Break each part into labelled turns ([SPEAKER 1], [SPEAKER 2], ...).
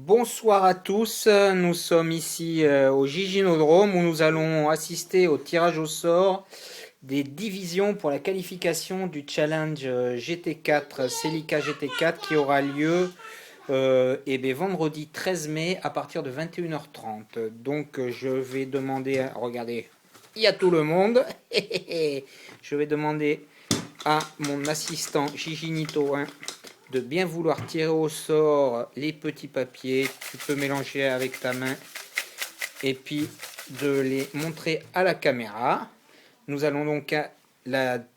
[SPEAKER 1] Bonsoir à tous, nous sommes ici au Giginodrome où nous allons assister au tirage au sort des divisions pour la qualification du challenge GT4, Celica GT4 qui aura lieu vendredi 13 mai à partir de 21h30. Donc je vais demander, regardez, il y a tout le monde, je vais demander à mon assistant Giginito 1 de bien vouloir tirer au sort les petits papiers. Tu peux mélanger avec ta main et puis de les montrer à la caméra. Nous allons donc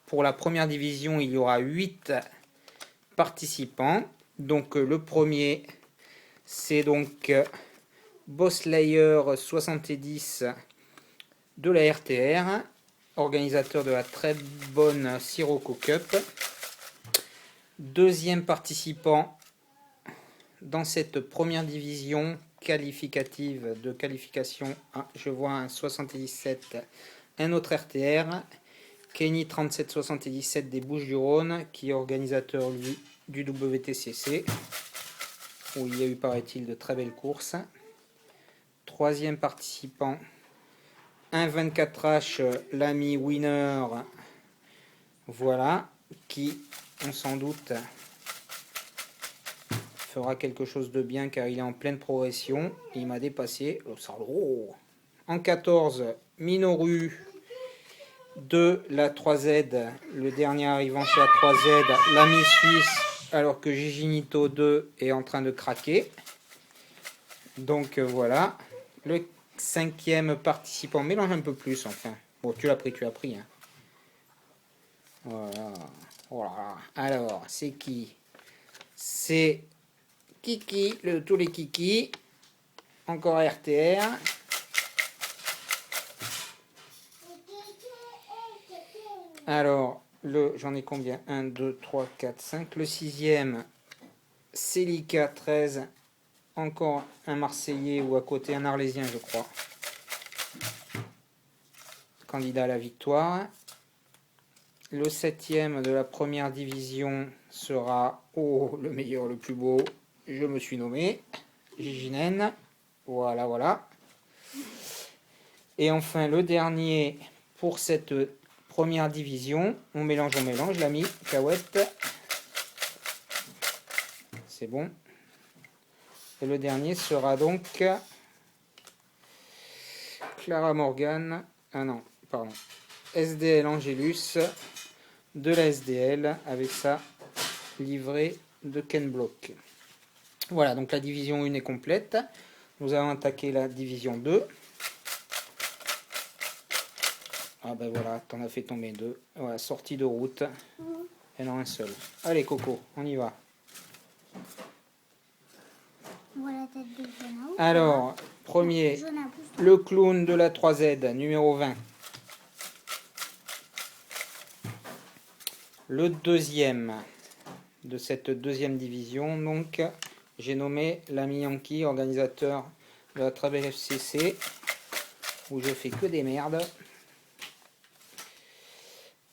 [SPEAKER 1] pour la première division, il y aura 8 participants. Donc le premier, c'est donc Bosslayer 70 de la RTR, organisateur de la très bonne Sirocco Cup. Deuxième participant dans cette première division qualificative de qualification, je vois un 77, un autre RTR, Kenny 3777 des Bouches-du-Rhône, qui est organisateur lui, du WTCC, où il y a eu, paraît-il, de très belles courses. Troisième participant, un 24H, l'ami Winner, voilà, qui, on s'en doute, fera quelque chose de bien car il est en pleine progression. Il m'a dépassé. Oh. En 14, Minoru de la 3Z, le dernier arrivant chez la 3Z, l'ami suisse, alors que Giginito 2 est en train de craquer. Donc voilà. Le cinquième participant, mélange un peu plus enfin. Bon, tu l'as pris, hein. Voilà. Voilà. Alors, c'est qui? C'est Kiki, tous les Kiki. Encore RTR. Alors, j'en ai combien? 1, 2, 3, 4, 5. Le sixième, Celica 13. Encore un Marseillais ou à côté un Arlésien, je crois. Candidat à la victoire. Le septième de la première division sera le meilleur, le plus beau. Je me suis nommé Giginen. Voilà, voilà. Et enfin, le dernier pour cette première division. On mélange, l'ami Cahouette. C'est bon. Et le dernier sera donc Clara Morgan. Ah non, pardon. SDL Angelus de la SDL avec sa livrée de Ken Block. Voilà, donc la division 1 est complète. Nous allons attaquer la division 2. Ah ben voilà, t'en as fait tomber 2. Voilà, sortie de route. Et non un seul. Allez Coco, on y va.
[SPEAKER 2] Voilà, tête de Jonah.
[SPEAKER 1] Alors, premier, le clown de la 3Z, numéro 20. Le deuxième de cette deuxième division, donc, j'ai nommé l'ami Yankee, organisateur de la très belle FCC, où je fais que des merdes.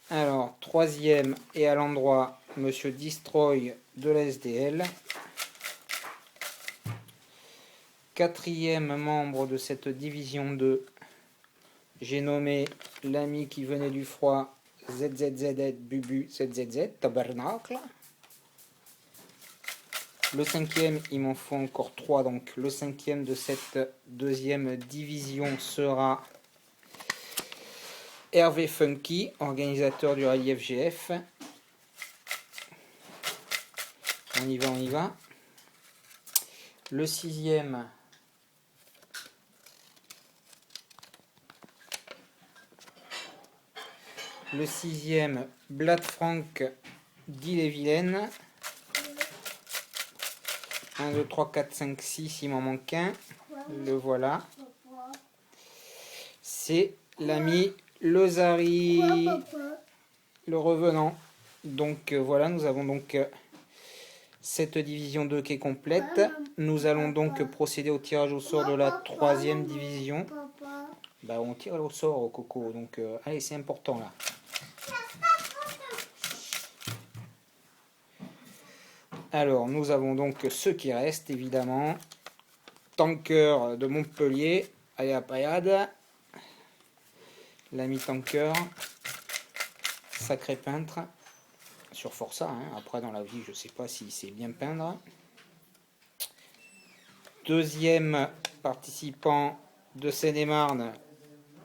[SPEAKER 1] Alors, troisième et à l'endroit, Monsieur Destroy de la SDL. Quatrième membre de cette division 2, j'ai nommé l'ami qui venait du froid, ZZZ Bubu ZZZ, Tabernacle. Le cinquième, il m'en faut encore 3, donc le cinquième de cette deuxième division sera Hervé Funky, organisateur du rallye FGF. On y va, on y va. Le sixième, Blad Frank d'Ille-et-Vilaine. 1, 2, 3, 4, 5, 6, il m'en manque un. Le voilà. C'est l'ami Lozari, le revenant. Donc voilà, nous avons donc cette division 2 qui est complète. Nous allons donc procéder au tirage au sort de la troisième division. Bah, on tire au sort au Coco, donc allez, c'est important là. Alors, nous avons donc ceux qui restent, évidemment. Tanker de Montpellier. Allez à Payade. L'ami Tanker. Sacré peintre. Sur Forza, hein. Après dans la vie je sais pas s'il sait bien peindre. Deuxième participant de Seine-et-Marne,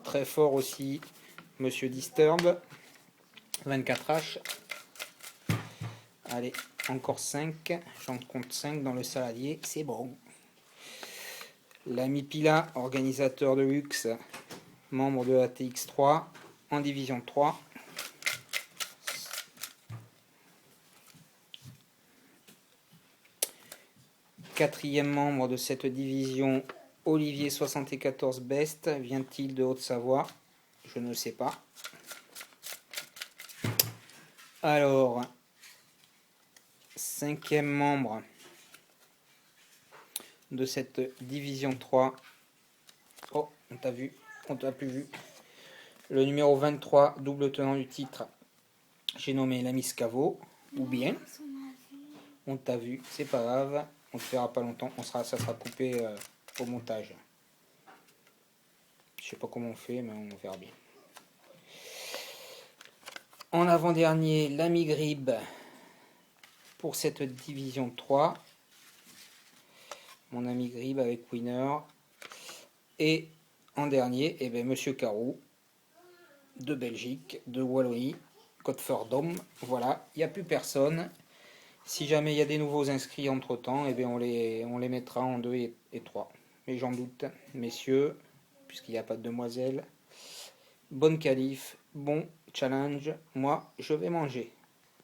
[SPEAKER 1] très fort aussi, Monsieur Disturb, 24H. Allez, encore 5, j'en compte 5 dans le saladier, c'est bon. L'ami Pila, organisateur de luxe, membre de ATX3, en division 3. Quatrième membre de cette division, Olivier 74 Best, vient-il de Haute-Savoie? Je ne sais pas. Alors, cinquième membre de cette division 3. Oh, on t'a vu, on t'a plus vu. Le numéro 23, double tenant du titre. J'ai nommé l'ami Scavo, ou bien. On t'a vu, c'est pas grave. On te verra pas longtemps, ça sera coupé au montage. Je sais pas comment on fait, mais on verra bien. En avant-dernier, l'ami Grib pour cette division 3. Mon ami Grib avec Winner. Et en dernier, eh bien, Monsieur Carou de Belgique, de Wallonie, Côte-Fordom. Voilà, il n'y a plus personne. Si jamais il y a des nouveaux inscrits entre temps, eh bien, on les mettra en 2 et 3. Mais j'en doute, messieurs, puisqu'il n'y a pas de demoiselles. Bonne qualif, bon challenge. Moi, je vais manger.